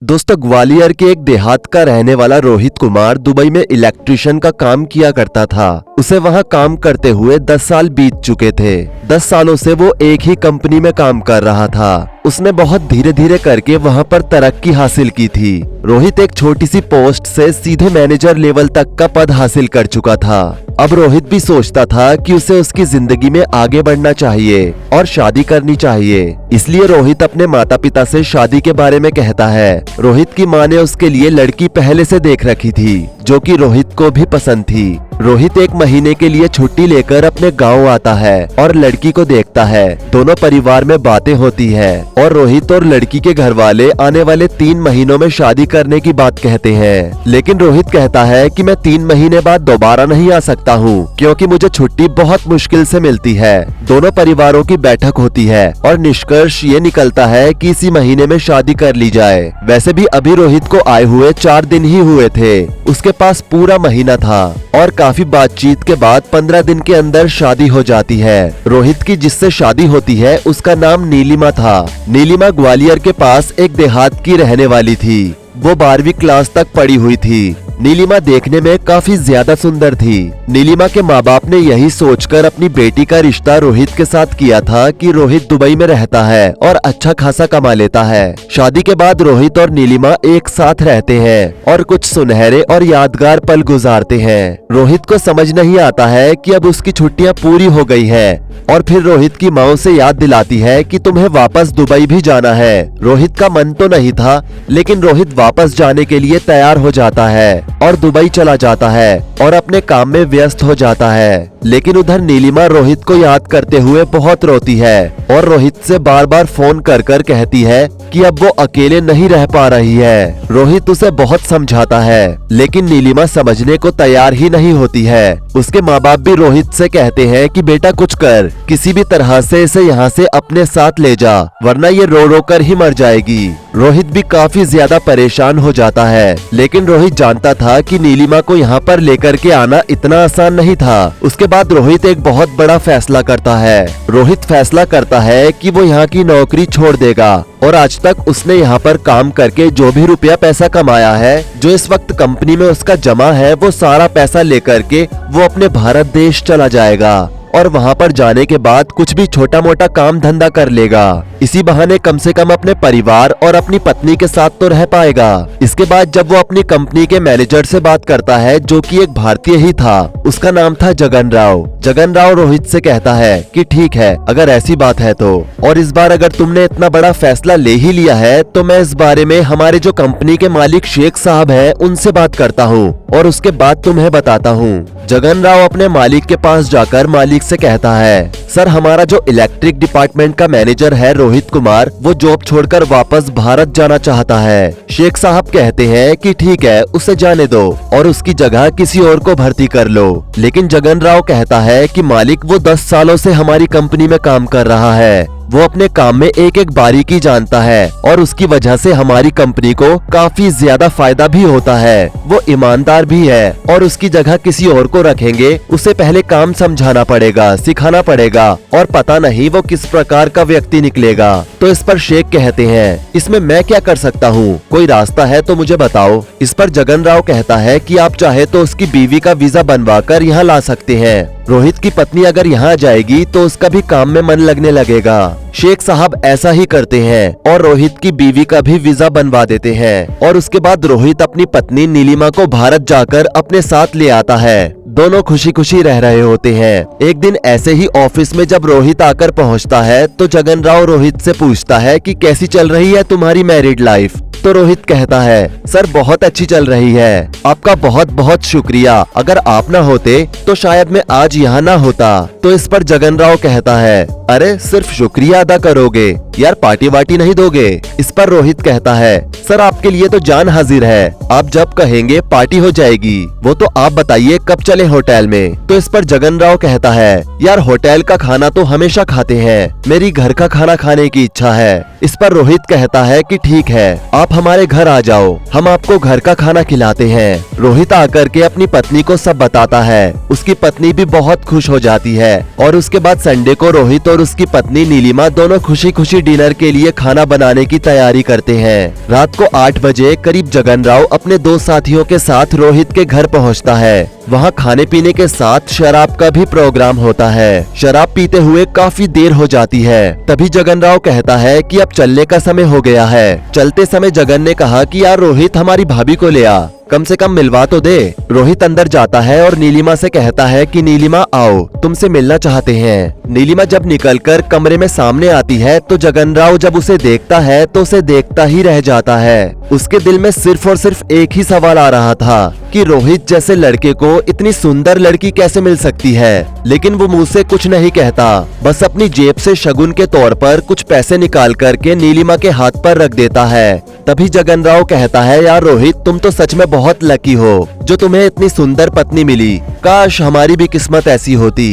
दोस्तों, ग्वालियर के एक देहात का रहने वाला रोहित कुमार दुबई में इलेक्ट्रिशियन का काम किया करता था। उसे वहां काम करते हुए 10 साल बीत चुके थे। 10 सालों से वो एक ही कंपनी में काम कर रहा था। उसने बहुत धीरे धीरे करके वहां पर तरक्की हासिल की थी। रोहित एक छोटी सी पोस्ट से सीधे मैनेजर लेवल तक का पद हासिल कर चुका था। अब रोहित भी सोचता था कि उसे उसकी जिंदगी में आगे बढ़ना चाहिए और शादी करनी चाहिए। इसलिए रोहित अपने माता पिता से शादी के बारे में कहता है। रोहित की माँ ने उसके लिए लड़की पहले से देख रखी थी, जो कि रोहित को भी पसंद थी। रोहित एक महीने के लिए छुट्टी लेकर अपने गांव आता है और लड़की को देखता है। दोनों परिवार में बातें होती है और रोहित और लड़की के घर वाले आने वाले 3 महीनों में शादी करने की बात कहते हैं। लेकिन रोहित कहता है कि मैं 3 महीने बाद दोबारा नहीं आ सकता हूँ, क्योंकि मुझे छुट्टी बहुत मुश्किल से मिलती है। दोनों परिवारों की बैठक होती है और निष्कर्ष ये निकलता है कि इसी महीने में शादी कर ली जाए। वैसे भी अभी रोहित को आए हुए 4 दिन ही हुए थे। उसके पास पूरा महीना था और काफी बातचीत के बाद 15 दिन के अंदर शादी हो जाती है। रोहित की जिससे शादी होती है उसका नाम नीलिमा था। नीलिमा ग्वालियर के पास एक देहात की रहने वाली थी। वो 12वीं क्लास तक पढ़ी हुई थी। नीलिमा देखने में काफी ज्यादा सुंदर थी। नीलिमा के माँ बाप ने यही सोचकर अपनी बेटी का रिश्ता रोहित के साथ किया था कि रोहित दुबई में रहता है और अच्छा खासा कमा लेता है। शादी के बाद रोहित और नीलिमा एक साथ रहते हैं और कुछ सुनहरे और यादगार पल गुजारते हैं। रोहित को समझ नहीं आता है कि अब उसकी छुट्टियां पूरी हो गई है और फिर रोहित की माँ उसे याद दिलाती है कि तुम्हें वापस दुबई भी जाना है। रोहित का मन तो नहीं था, लेकिन रोहित वापस जाने के लिए तैयार हो जाता है और दुबई चला जाता है और अपने काम में व्यस्त हो जाता है। लेकिन उधर नीलिमा रोहित को याद करते हुए बहुत रोती है और रोहित से बार बार फोन कर कर कहती है कि अब वो अकेले नहीं रह पा रही है। रोहित उसे बहुत समझाता है, लेकिन नीलिमा समझने को तैयार ही नहीं होती है। उसके माँ बाप भी रोहित से कहते हैं कि बेटा कुछ कर, किसी भी तरह से इसे यहाँ से अपने साथ ले जा, वरना ये रो रो कर ही मर जाएगी। रोहित भी काफी ज्यादा परेशान हो जाता है, लेकिन रोहित जानता था कि नीलिमा को यहाँ पर लेकर के आना इतना आसान नहीं था। उसके बाद रोहित एक बहुत बड़ा फैसला करता है। रोहित फैसला करता है कि वो यहाँ की नौकरी छोड़ देगा और आज तक उसने यहाँ पर काम करके जो भी रुपया पैसा कमाया है, जो इस वक्त कंपनी में उसका जमा है, वो सारा पैसा लेकर के वो अपने भारत देश चला जाएगा और वहाँ पर जाने के बाद कुछ भी छोटा मोटा काम धंधा कर लेगा। इसी बहाने कम से कम अपने परिवार और अपनी पत्नी के साथ तो रह पाएगा। इसके बाद जब वो अपनी कंपनी के मैनेजर से बात करता है, जो कि एक भारतीय ही था, उसका नाम था जगन राव। जगन राव रोहित से कहता है कि ठीक है, अगर ऐसी बात है तो, और इस बार अगर तुमने इतना बड़ा फैसला ले ही लिया है तो मैं इस बारे में हमारे जो कंपनी के मालिक शेख साहब हैं उनसे बात करता हूँ और उसके बाद तुम्हें बताता हूँ। जगन राव अपने मालिक के पास जाकर मालिक से कहता है, सर हमारा जो इलेक्ट्रिक डिपार्टमेंट का मैनेजर है रोहित कुमार, वो जॉब छोड़कर वापस भारत जाना चाहता है। शेख साहब कहते हैं कि ठीक है, उसे जाने दो और उसकी जगह किसी और को भर्ती कर लो। लेकिन जगन राव कहता है कि मालिक वो 10 सालों से हमारी कंपनी में काम कर रहा है, वो अपने काम में एक एक बारीकी जानता है और उसकी वजह से हमारी कंपनी को काफी ज्यादा फायदा भी होता है। वो ईमानदार भी है और उसकी जगह किसी और को रखेंगे, उसे पहले काम समझाना पड़ेगा, सिखाना पड़ेगा और पता नहीं वो किस प्रकार का व्यक्ति निकलेगा। तो इस पर शेख कहते हैं, इसमें मैं क्या कर सकता हूँ, कोई रास्ता है तो मुझे बताओ। इस पर जगन राव कहता है कि आप चाहे तो उसकी बीवी का वीजा बनवा कर यहाँ ला सकते हैं। रोहित की पत्नी अगर यहाँ जाएगी तो उसका भी काम में मन लगने लगेगा। शेख साहब ऐसा ही करते हैं और रोहित की बीवी का भी वीजा बनवा देते हैं और उसके बाद रोहित अपनी पत्नी नीलिमा को भारत जाकर अपने साथ ले आता है। दोनों खुशी खुशी रह रहे होते हैं। एक दिन ऐसे ही ऑफिस में जब रोहित आकर पहुंचता है तो जगन राव रोहित से पूछता है कि कैसी चल रही है तुम्हारी मैरिड लाइफ। तो रोहित कहता है, सर बहुत अच्छी चल रही है, आपका बहुत बहुत शुक्रिया, अगर आप ना होते तो शायद मैं आज यहाँ ना होता। तो इस पर जगन राव कहता है, अरे सिर्फ शुक्रिया अदा करोगे यार, पार्टी वार्टी नहीं दोगे। इस पर रोहित कहता है, सर आपके लिए तो जान हाजिर है, आप जब कहेंगे पार्टी हो जाएगी। वो तो आप बताइए कब चले होटल में। तो इस पर जगन राव कहता है, यार होटल का खाना तो हमेशा खाते हैं, मेरी घर का खाना खाने की इच्छा है। इस पर रोहित कहता है कि ठीक है, आप हमारे घर आ जाओ, हम आपको घर का खाना खिलाते हैं। रोहित आकर के अपनी पत्नी को सब बताता है। उसकी पत्नी भी बहुत खुश हो जाती है और उसके बाद संडे को रोहित और उसकी पत्नी नीलिमा दोनों खुशी खुशी डिनर के लिए खाना बनाने की तैयारी करते हैं। रात को 8 बजे करीब जगन राव अपने 2 साथियों के साथ रोहित के घर पहुंचता है। वहां खाने पीने के साथ शराब का भी प्रोग्राम होता है। शराब पीते हुए काफी देर हो जाती है। तभी जगन राव कहता है कि अब चलने का समय हो गया है। चलते समय जगन ने कहा कि यार रोहित, हमारी भाभी को ले आ, कम से कम मिलवा तो दे। रोहित अंदर जाता है और नीलिमा से कहता है कि नीलिमा आओ, तुमसे मिलना चाहते हैं। नीलिमा जब निकलकर कमरे में सामने आती है तो जगन राव जब उसे देखता है तो उसे देखता ही रह जाता है। उसके दिल में सिर्फ और सिर्फ एक ही सवाल आ रहा था कि रोहित जैसे लड़के को इतनी सुंदर लड़की कैसे मिल सकती है। लेकिन वो मुंह से कुछ नहीं कहता, बस अपनी जेब से शगुन के तौर पर कुछ पैसे निकाल करके नीलिमा के हाथ पर रख देता है। तभी जगन राव कहता है, यार रोहित, तुम तो सच में बहुत लकी हो जो तुम्हें इतनी सुंदर पत्नी मिली। काश हमारी भी किस्मत ऐसी होती।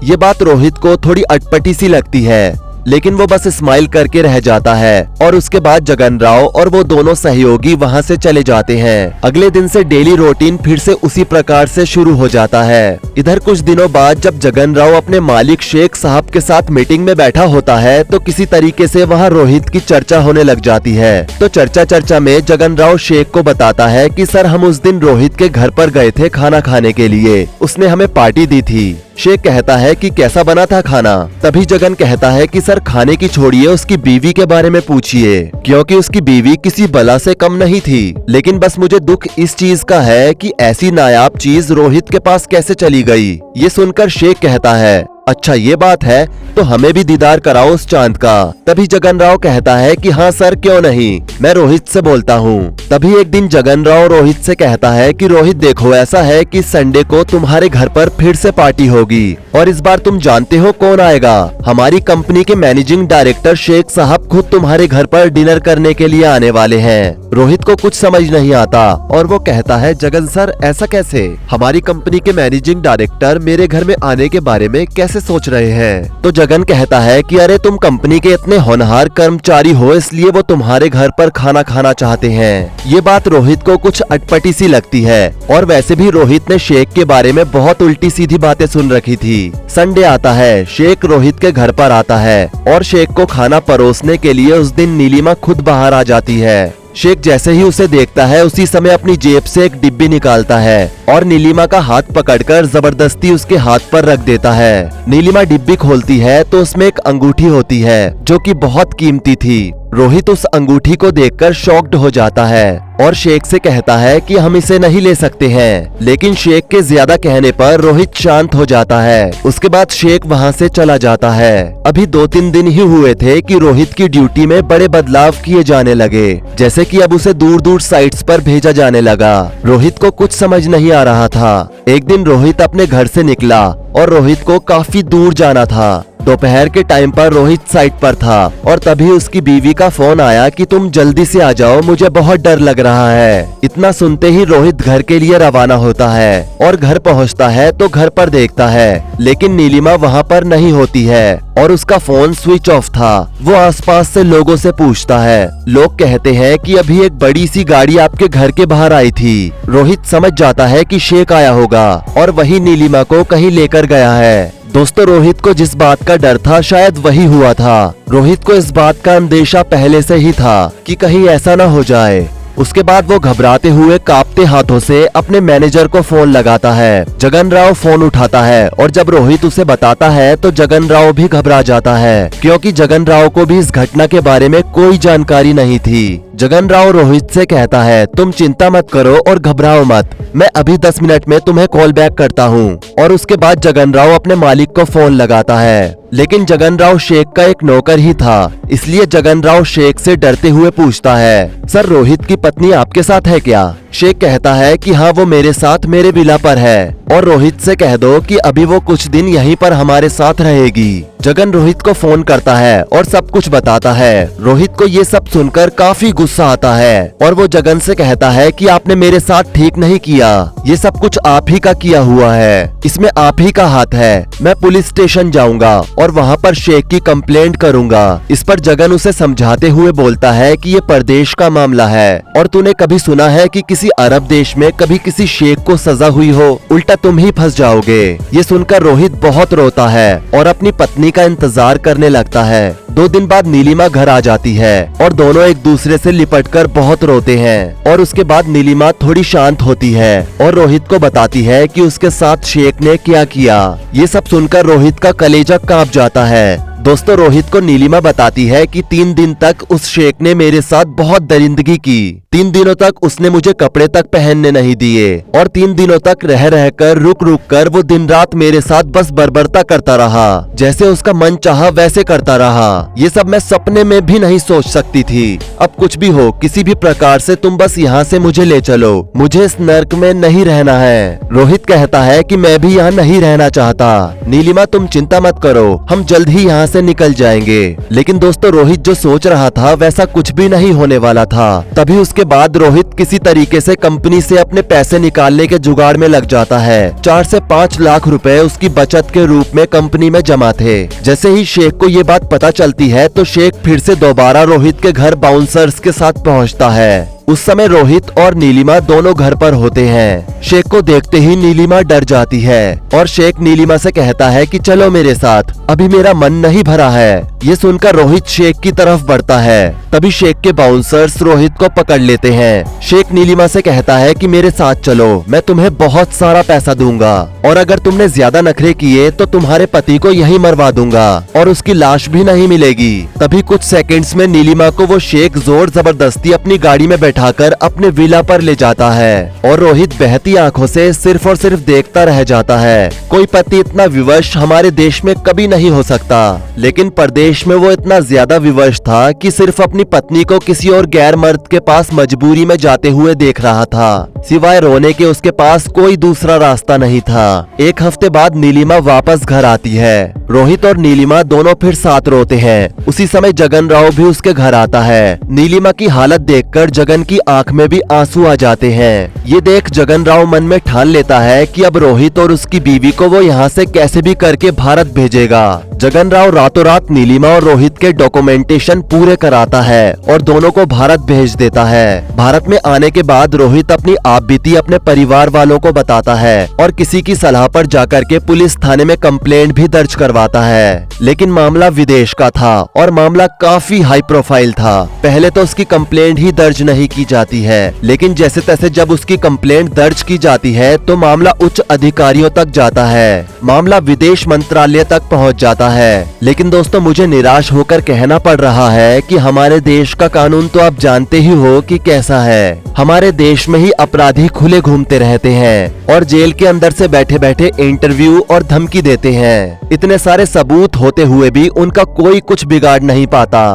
ये बात रोहित को थोड़ी अटपटी सी लगती है, लेकिन वो बस स्माइल करके रह जाता है। और उसके बाद जगन राव और वो दोनों सहयोगी वहाँ से चले जाते हैं। अगले दिन से डेली रूटीन फिर से उसी प्रकार से शुरू हो जाता है। इधर कुछ दिनों बाद जब जगन राव अपने मालिक शेख साहब के साथ मीटिंग में बैठा होता है तो किसी तरीके से वहाँ रोहित की चर्चा होने लग जाती है। तो चर्चा में जगन राव शेख को बताता है कि सर, हम उस दिन रोहित के घर पर गए थे खाना खाने के लिए, उसने हमें पार्टी दी थी। शेख कहता है कि कैसा बना था खाना। तभी जगन कहता है कि सर, खाने की छोड़िए, उसकी बीवी के बारे में पूछिए, क्योंकि उसकी बीवी किसी बला से कम नहीं थी। लेकिन बस मुझे दुख इस चीज का है कि ऐसी नायाब चीज रोहित के पास कैसे चली गई। ये सुनकर शेख कहता है, अच्छा ये बात है तो हमें भी दीदार कराओ उस चांद का। तभी जगन राव कहता है कि हाँ सर, क्यों नहीं, मैं रोहित से बोलता हूँ। तभी एक दिन जगन राव रोहित से कहता है कि रोहित देखो, ऐसा है कि संडे को तुम्हारे घर पर फिर से पार्टी होगी और इस बार तुम जानते हो कौन आएगा। हमारी कंपनी के मैनेजिंग डायरेक्टर शेख साहब खुद तुम्हारे घर पर डिनर करने के लिए आने वाले हैं। रोहित को कुछ समझ नहीं आता और वो कहता है, जगन सर, ऐसा कैसे? हमारी कंपनी के मैनेजिंग डायरेक्टर मेरे घर में आने के बारे में कैसे सोच रहे हैं? तो जगन कहता है कि अरे तुम कंपनी के इतने होनहार कर्मचारी हो, इसलिए वो तुम्हारे घर पर खाना खाना चाहते हैं। ये बात रोहित को कुछ अटपटी सी लगती है और वैसे भी रोहित ने शेख के बारे में बहुत उल्टी सीधी बातें सुन रखी थी। संडे आता है, शेख रोहित के घर पर आता है और शेख को खाना परोसने के लिए उस दिन नीलिमा खुद बाहर आ जाती है। शेख जैसे ही उसे देखता है उसी समय अपनी जेब से एक डिब्बी निकालता है और नीलिमा का हाथ पकड़कर जबरदस्ती उसके हाथ पर रख देता है। नीलिमा डिब्बी खोलती है तो उसमें एक अंगूठी होती है जो कि बहुत कीमती थी। रोहित उस अंगूठी को देखकर शॉक्ड हो जाता है और शेख से कहता है कि हम इसे नहीं ले सकते हैं। लेकिन शेख के ज्यादा कहने पर रोहित शांत हो जाता है। उसके बाद शेख वहां से चला जाता है। अभी 2-3 दिन ही हुए थे कि रोहित की ड्यूटी में बड़े बदलाव किए जाने लगे, जैसे कि अब उसे दूर दूर साइट्स पर भेजा जाने लगा। रोहित को कुछ समझ नहीं आ रहा था। एक दिन रोहित अपने घर से निकला और रोहित को काफी दूर जाना था। दोपहर के टाइम पर रोहित साइट पर था और तभी उसकी बीवी का फोन आया कि तुम जल्दी से आ जाओ, मुझे बहुत डर लग रहा है। इतना सुनते ही रोहित घर के लिए रवाना होता है और घर पहुंचता है तो घर पर देखता है लेकिन नीलिमा वहां पर नहीं होती है और उसका फोन स्विच ऑफ था। वो आसपास से लोगों से पूछता है। लोग कहते हैं कि अभी एक बड़ी सी गाड़ी आपके घर के बाहर आई थी। रोहित समझ जाता है कि शेख आया होगा और वही नीलिमा को कहीं लेकर गया है। दोस्तों, रोहित को जिस बात का डर था शायद वही हुआ था। रोहित को इस बात का अंदेशा पहले से ही था कि कहीं ऐसा ना हो जाए। उसके बाद वो घबराते हुए कांपते हाथों से अपने मैनेजर को फोन लगाता है। जगन राव फोन उठाता है और जब रोहित उसे बताता है तो जगन राव भी घबरा जाता है क्योंकि जगन राव को भी इस घटना के बारे में कोई जानकारी नहीं थी। जगन राव रोहित से कहता है, तुम चिंता मत करो और घबराओ मत, मैं अभी 10 मिनट में तुम्हें कॉल बैक करता हूँ। और उसके बाद जगन राव अपने मालिक को फोन लगाता है। लेकिन जगन राव शेख का एक नौकर ही था, इसलिए जगन राव शेख से डरते हुए पूछता है, सर रोहित की पत्नी आपके साथ है क्या? शेख कहता है कि हाँ वो मेरे साथ मेरे विला पर है और रोहित से कह दो कि अभी वो कुछ दिन यहीं पर हमारे साथ रहेगी। जगन रोहित को फोन करता है और सब कुछ बताता है। रोहित को ये सब सुनकर काफी गुस्सा आता है और वो जगन से कहता है कि आपने मेरे साथ ठीक नहीं किया, ये सब कुछ आप ही का किया हुआ है, इसमें आप ही का हाथ है। मैं पुलिस स्टेशन जाऊंगा और वहाँ पर शेख की कंप्लेंट करूंगा। इस पर जगन उसे समझाते हुए बोलता है कि ये परदेश का मामला है और तूने कभी सुना है कि किसी अरब देश में कभी किसी शेख को सजा हुई हो, उल्टा तुम ही फंस जाओगे। ये सुनकर रोहित बहुत रोता है और अपनी पत्नी का इंतजार करने लगता है। 2 दिन बाद नीलिमा घर आ जाती है और दोनों एक दूसरे से लिपटकर बहुत रोते हैं और उसके बाद नीलिमा थोड़ी शांत होती है और रोहित को बताती है कि उसके साथ शेख ने क्या किया। ये सब सुनकर रोहित का कलेजा कांप जाता है। दोस्तों रोहित को नीलिमा बताती है कि 3 दिन तक उस शेख ने मेरे साथ बहुत दरिंदगी की। 3 दिनों तक उसने मुझे कपड़े तक पहनने नहीं दिए और 3 दिनों तक रह रहकर रुक रुक कर वो दिन रात मेरे साथ बस बर्बरता करता रहा, जैसे उसका मन चाहा वैसे करता रहा। ये सब मैं सपने में भी नहीं सोच सकती थी। अब कुछ भी हो, किसी भी प्रकार से तुम बस यहाँ से मुझे ले चलो, मुझे इस नर्क में नहीं रहना है। रोहित कहता है कि मैं भी यहाँ नहीं रहना चाहता। नीलिमा तुम चिंता मत करो, हम जल्द ही यहाँ से निकल जाएंगे। लेकिन दोस्तों रोहित जो सोच रहा था वैसा कुछ भी नहीं होने वाला था। तभी उसके बाद रोहित किसी तरीके से कंपनी से अपने पैसे निकालने के जुगाड़ में लग जाता है। 4 से 5 लाख रुपए उसकी बचत के रूप में कंपनी में जमा थे। जैसे ही शेख को ये बात पता चलती है तो शेख फिर से दोबारा रोहित के घर बाउंसर्स के साथ पहुंचता है। उस समय रोहित और नीलिमा दोनों घर पर होते हैं। शेख को देखते ही नीलिमा डर जाती है और शेख नीलिमा से कहता है कि चलो मेरे साथ, अभी मेरा मन नहीं भरा है। ये सुनकर रोहित शेख की तरफ बढ़ता है। तभी शेख के बाउंसर्स रोहित को पकड़ लेते हैं। शेख नीलिमा से कहता है कि मेरे साथ चलो, मैं तुम्हें बहुत सारा पैसा दूंगा और अगर तुमने ज्यादा नखरे किए तो तुम्हारे पति को यहीं मरवा दूंगा और उसकी लाश भी नहीं मिलेगी। तभी कुछ सेकंड्स में नीलिमा को वो शेख जोर जबरदस्ती अपनी गाड़ी में बैठाकर अपने विला पर ले जाता है और रोहित बहती आंखों से सिर्फ और सिर्फ देखता रह जाता है। कोई पति इतना विवश हमारे देश में कभी नहीं हो सकता, लेकिन परदेश में वो इतना ज्यादा विवश था कि सिर्फ अपनी पत्नी को किसी और गैर मर्द के पास मजबूरी में जाते हुए देख रहा था। सिवाय रोने के उसके पास कोई दूसरा रास्ता नहीं था। 1 हफ्ते बाद नीलिमा वापस घर आती है। रोहित और नीलिमा दोनों फिर साथ रोते हैं। उसी समय जगन राव भी उसके घर आता है। नीलिमा की हालत देखकर जगन की आंख में भी आंसू आ जाते हैं। ये देख जगन राव मन में ठान लेता है कि अब रोहित और उसकी बीवी को वो यहाँ से कैसे भी करके भारत भेजेगा। जगन राव रातों रात नीलिमा और रोहित के डॉक्यूमेंटेशन पूरे कराता है और दोनों को भारत भेज देता है। भारत में आने के बाद रोहित अपनी आपबीती अपने परिवार वालों को बताता है और किसी की सलाह पर जाकर के पुलिस थाने में कंप्लेंट भी दर्ज करवाता है। लेकिन मामला विदेश का था और मामला काफी हाई प्रोफाइल था। पहले तो उसकी कंप्लेंट ही दर्ज नहीं की जाती है, लेकिन जैसे तैसे जब उसकी कंप्लेंट दर्ज की जाती है तो मामला उच्च अधिकारियों तक जाता है। मामला विदेश मंत्रालय तक पहुंच जाता है। लेकिन दोस्तों मुझे निराश होकर कहना पड़ रहा है कि हमारे देश का कानून तो आप जानते ही हो कि कैसा है। हमारे देश में ही अपराधी खुले घूमते रहते हैं और जेल के अंदर से बैठे बैठे इंटरव्यू और धमकी देते हैं। इतने सारे सबूत होते हुए भी उनका कोई कुछ बिगाड़ नहीं पाता।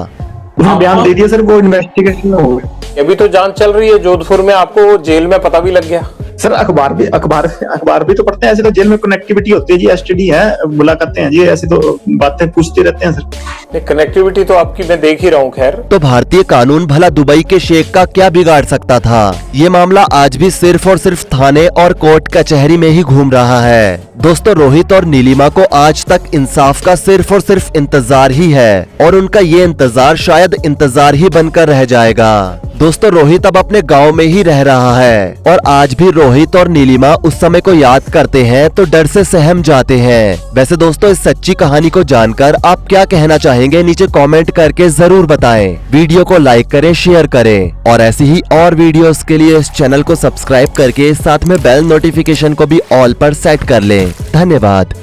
बयान दे दिया सर, वो इन्वेस्टिगेशन में हो गया। अभी तो जांच चल रही है जोधपुर में, आपको जेल में पता भी लग गया। सर अखबार भी तो पढ़ते हैं। ऐसे तो जेल में कनेक्टिविटी होती है जी, एसटीडी है, मुलाकातें हैं जी, ऐसी तो बातें पूछते रहते हैं सर। कनेक्टिविटी तो आपकी मैं देख ही रहा हूँ। खैर तो भारतीय कानून भला दुबई के शेख का क्या बिगाड़ सकता था। ये मामला आज भी सिर्फ और सिर्फ थाने और कोर्ट कचहरी में ही घूम रहा है। दोस्तों रोहित और नीलिमा को आज तक इंसाफ का सिर्फ और सिर्फ इंतजार ही है और उनका ये इंतजार शायद इंतजार ही बनकर रह जाएगा। दोस्तों रोहित अब अपने गांव में ही रह रहा है और आज भी रोहित और नीलिमा उस समय को याद करते हैं तो डर से सहम जाते हैं। वैसे दोस्तों इस सच्ची कहानी को जानकर आप क्या कहना चाहेंगे नीचे कमेंट करके जरूर बताएं। वीडियो को लाइक करें, शेयर करें और ऐसी ही और वीडियोस के लिए इस चैनल को सब्सक्राइब करके साथ में बेल नोटिफिकेशन को भी ऑल पर सेट कर लें। धन्यवाद।